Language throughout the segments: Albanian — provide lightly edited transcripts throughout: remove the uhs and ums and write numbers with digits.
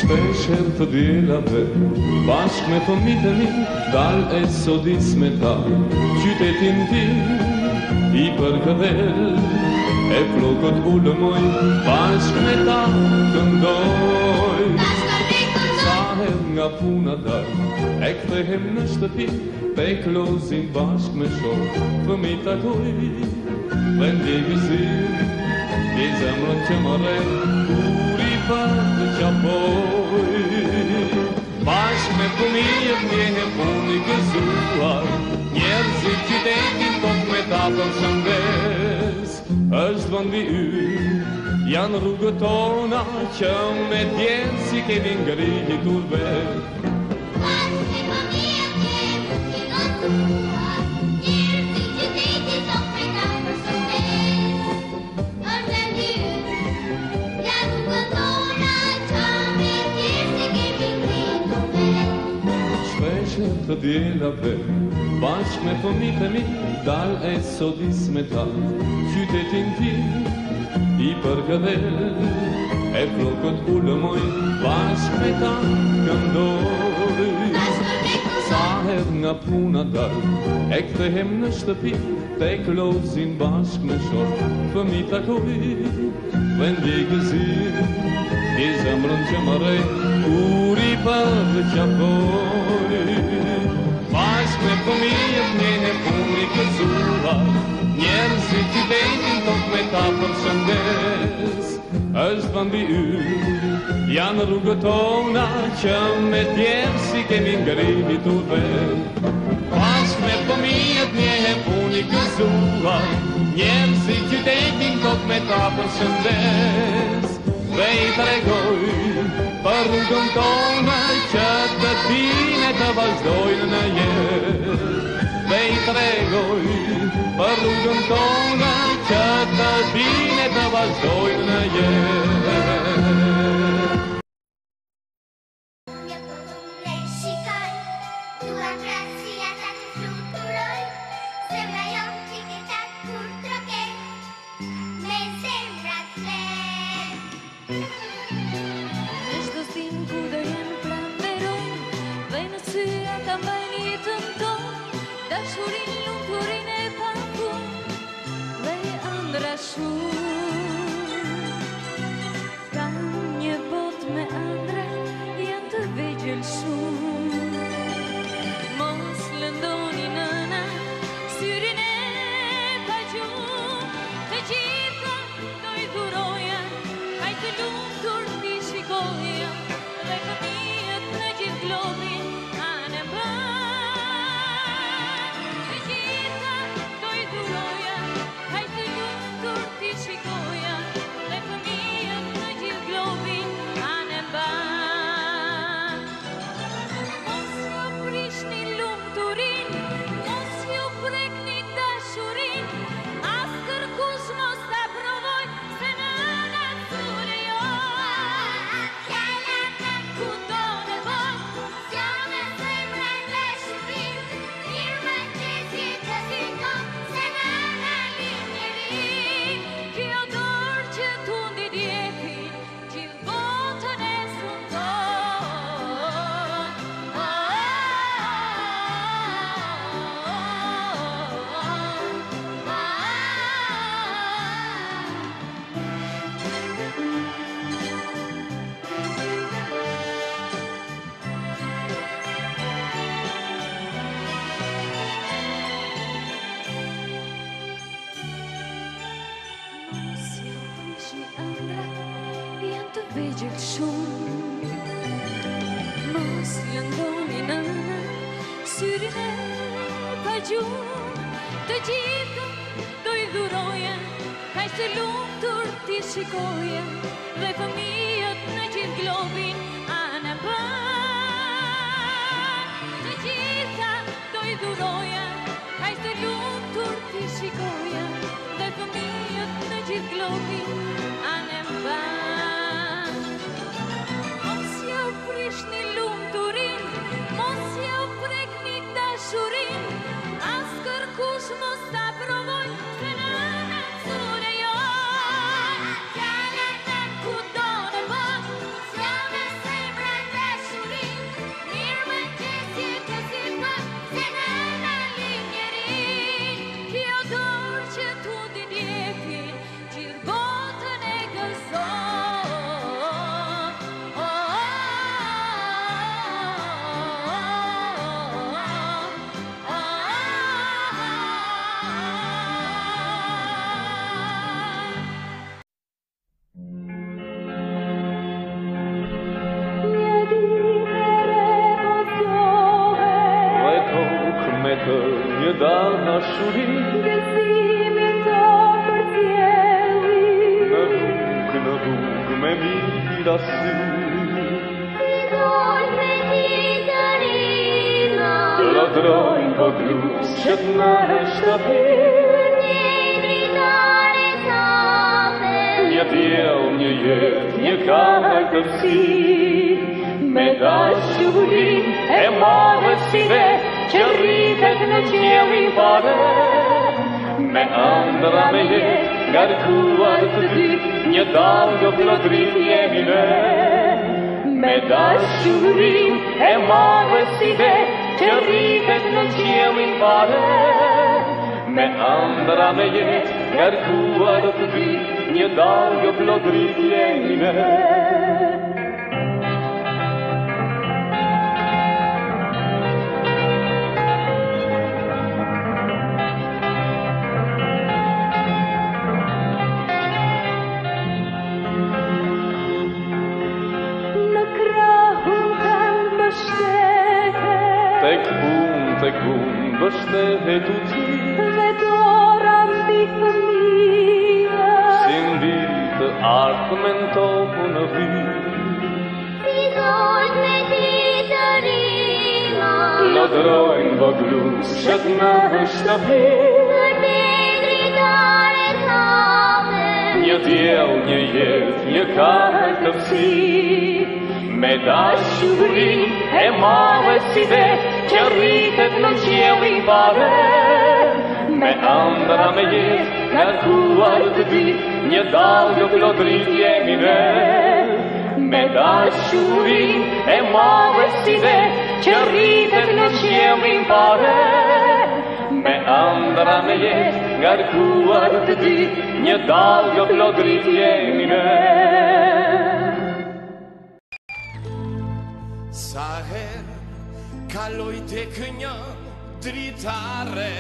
Shpesh herë të dielave, bashk me fëmijët e mi, dal e sodis me ta, qytetin tim, i përkëdhel, e flokët ulëmoj, bashk me ta këndoj. Sa herë nga puna dal, e kthehem në shtëpi, pe klozin bashk me shok, fëmijët takoj, dhe ndjegëzim, i zemrën që më rrën, kur i për të qapoj. Bashk me fëmijët ndjehem unë i gëzuar, njerëzit qytetin tok me ta për shëndes. Është vendi ynë, janë rrugët tona që me djenë si kemi ngritur vetë. Bashk me fëmijët ndjehem unë i gëzuar, njerëzit qytetin tok me ta për shëndes. Është vendi ynë, janë rrugët tona që me djenë si kemi ngritur vetë. Shpesh herë të dielave, bashk me fëmijët e mi, dal e sodis me ta, qytetin tim, i përkëdhel, e flokët ulëmoj, bashk me ta këndoj. Sa herë nga puna dal, e kthehem në shtëpi, te klozin bashk me shok, fëmijët takoj, dhe ndjegëzim, i zemrën që më rrën, kur i përqapoj. Bashk me fëmijët ndjehem unë i gëzuar, njerëzit qytetin tok me ta për shëndes. Është vendi ynë, janë rrugët tona që me djemë si kemi ngritur vetë. Bashk me fëmijët ndjehem unë i gëzuar, njerëzit qytetin tok me ta për shëndes. Dhe i tregoj për rrugën tona që të dine të vazhdojnë në jetë. Dhe i tregoj për rrugën tona që të dine të vazhdojnë në jetë. Siamo dashuri Gëzimin të përcjelli në rrugë me mirasi Figoj me titërina Të ladrojnë voglues që të shtafir Një dritare tape Një djel, një jet, një katërsi Me dashurin e madhe si ve Që rritet në qiellin pare Me ëndra me jet, ngarkuar të dy Një dalgë plotrit jemi ne Me dashurin e madhe si ve Që rritet në qiellin pare Me ëndra me jet, ngarkuar të dy Një dalgë plotrit jemi ne Tek unë bështehet u ti Dhe dora mbi fëmijë Si mbi të ardhmen topu në vi Figoj me titërina Lodrojnë voglues që të shtafir Një dritare tape Një djel, një jet, një katërsi Me dashurin e madhe si ve Që rritet në qiellin pare Me ëndra me jet, ngarkuar të dy Një dalgë plotrit jemi ne Me dashurin e madhe si ve Që rritet në qiellin pare Me ëndra me jet, ngarkuar të dy Një dalgë plotrit jemi ne Sa her kaloj tek një dritare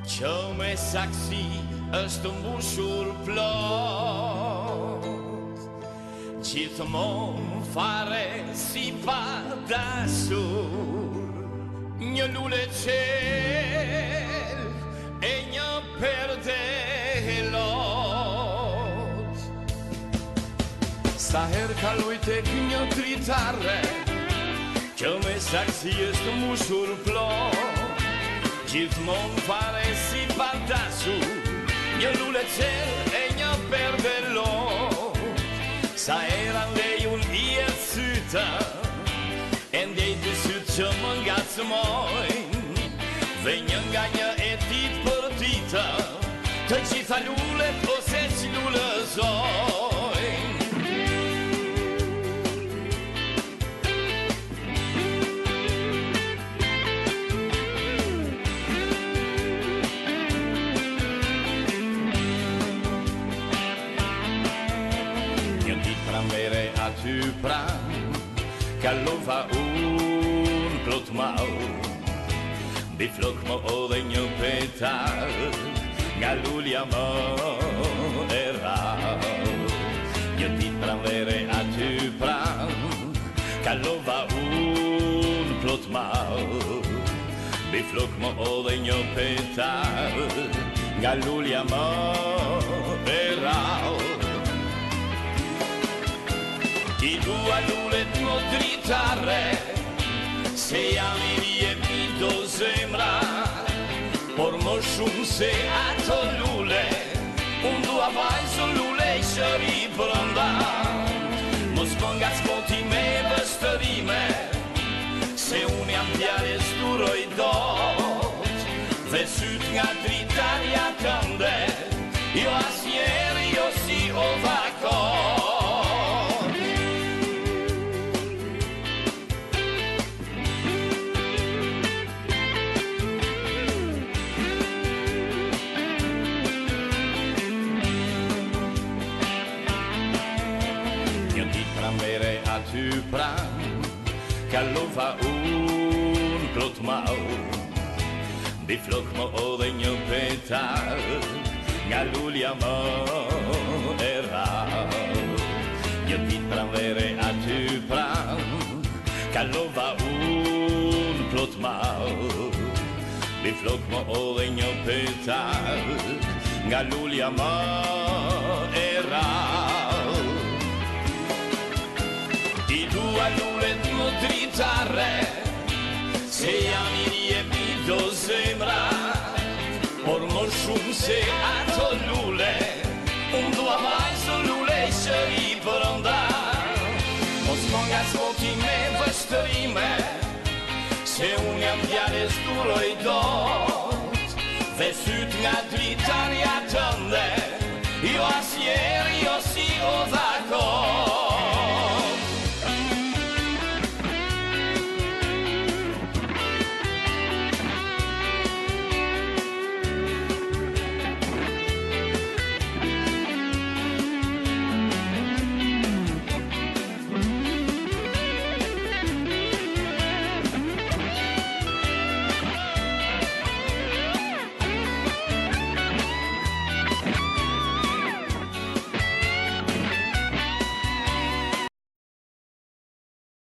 Që me saksi është mbushur plot Gjithmon fare si pa dashur Një lule qel e një perde lot Sa her kaloj tek një dritare Që me saksi është mbushur plot Gjithmon fare si pa dashur Një lule qel e një perde lot Sa eran lejun i e syta E ndjej të sytë që më ngacmojnë Dhe një nga një e dit për dita Të gjitha lullet ose që lullëzojnë Vere aty pran Kalova unë plot mau Mbi flok më odhe një petal Nga lulja më e rau Një dit pran vere aty pran Kalova unë plot mau Mbi flok më odhe një petal Nga lulja më e rau I dua lullet në dritare Se jam I vje mi do zemra Por më shumë se ato lule Unë dua vajzo lule I shëri brënda Mos më nga spoti me vështërime Se unë jam djale s'duroj dot Dhe syt nga dritarja kënde Jo asnjeri jo si ovakot Aty pran Kalova unë plot mau Mbi flok më odhe një petal Nga lulja më e rau Një dit pran vere aty pran Kalova unë plot mau Mi flok më odhe një petal nga lulja më e rrallë. I dua lullet më dritare, se jam I rjepi do zemra, por më shumë se ato lule, unë dua vajzo lule që I përënda. Mos më nga smoti me vështërime, se unë jam djale s'duroj dot, dhe syt nga dritarja tënde, jo asnjeri, jo si o dhakot.